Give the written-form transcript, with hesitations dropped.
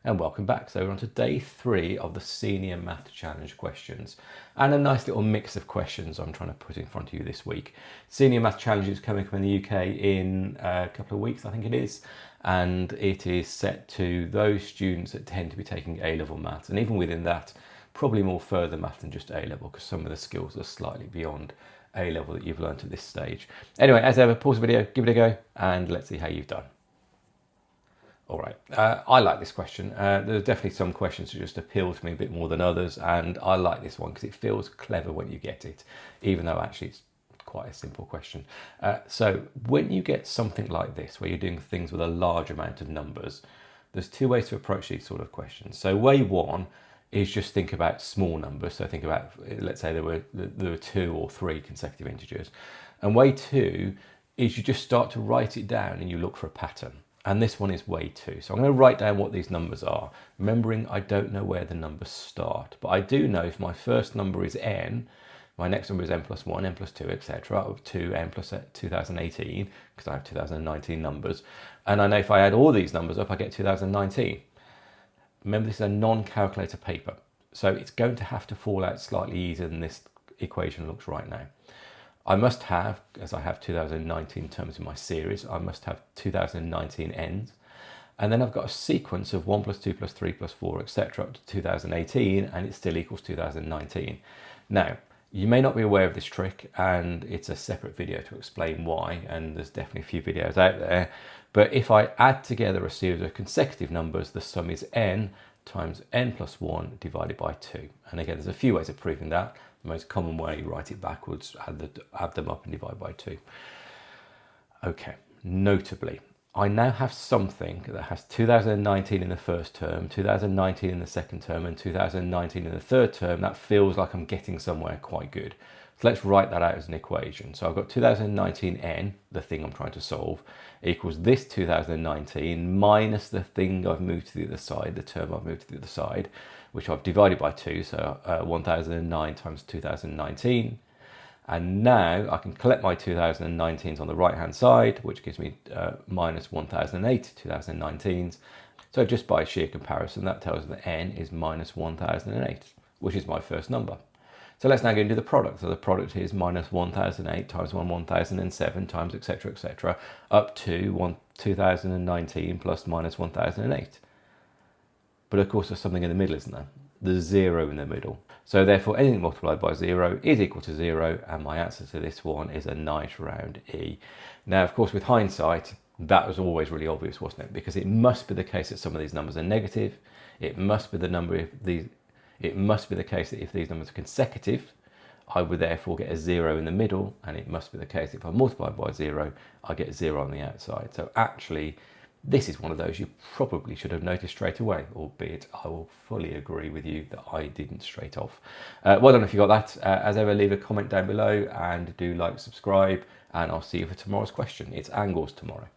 And welcome back. So we're on to day 3 of the Senior Math Challenge questions, and a nice little mix of questions I'm trying to put in front of you this week. Senior Math Challenge is coming up in the UK in a couple of weeks, I think it is, and it is set to those students that tend to be taking A-level maths, and even within that, probably more further math than just A-level, because some of the skills are slightly beyond A-level that you've learned at this stage. Anyway, as ever, pause the video, give it a go, and let's see how you've done. All right, I like this question. There's definitely some questions that just appeal to me a bit more than others, and I like this one because it feels clever when you get it, even though actually it's quite a simple question. So when you get something like this, where you're doing things with a large amount of numbers, there's 2 ways to approach these sort of questions. So way 1 is just think about small numbers. So think about, let's say there were 2 or 3 consecutive integers. And way 2 is you just start to write it down and you look for a pattern. And this one is way 2. So I'm going to write down what these numbers are, remembering I don't know where the numbers start, but I do know if my first number is n, my next number is n plus 1, n plus 2, etc., up to n plus 2018, because I have 2019 numbers. And I know if I add all these numbers up, I get 2019. Remember, this is a non-calculator paper, so it's going to have to fall out slightly easier than this equation looks right now. I must have, as I have 2019 terms in my series, I must have 2019 ends. And then I've got a sequence of 1 plus 2 plus 3 plus 4, etc. up to 2018, and it still equals 2019. Now, you may not be aware of this trick, and it's a separate video to explain why, and there's definitely a few videos out there. But if I add together a series of consecutive numbers, the sum is n times n plus 1 divided by 2. And again, there's a few ways of proving that. The most common way, you write it backwards, add them up and divide by 2. Okay, notably, I now have something that has 2019 in the first term, 2019 in the second term, and 2019 in the third term. That feels like I'm getting somewhere quite good. So let's write that out as an equation. So I've got 2019n, the thing I'm trying to solve, equals this 2019 minus the thing I've moved to the other side, the term I've moved to the other side, which I've divided by 2, so 1009 times 2019. And now I can collect my 2019s on the right hand side, which gives me minus 1008 2019s. So just by sheer comparison, that tells me that n is minus 1008, which is my first number. So let's now go into the product. So the product is minus 1008 times 1007 times etc, etc, up to 2019 plus minus 1008. But of course there's something in the middle, isn't there? There's 0 in the middle. So therefore anything multiplied by 0 is equal to 0, and my answer to this one is a nice round E. Now of course with hindsight, that was always really obvious, wasn't it? Because it must be the case that some of these numbers are negative. It must be the case that if these numbers are consecutive, I would therefore get a 0 in the middle, and it must be the case if I multiply by 0, I get 0 on the outside. So actually, this is one of those you probably should have noticed straight away, albeit I will fully agree with you that I didn't straight off. Well done if you got that. As ever, leave a comment down below and do like, subscribe, and I'll see you for tomorrow's question. It's angles tomorrow.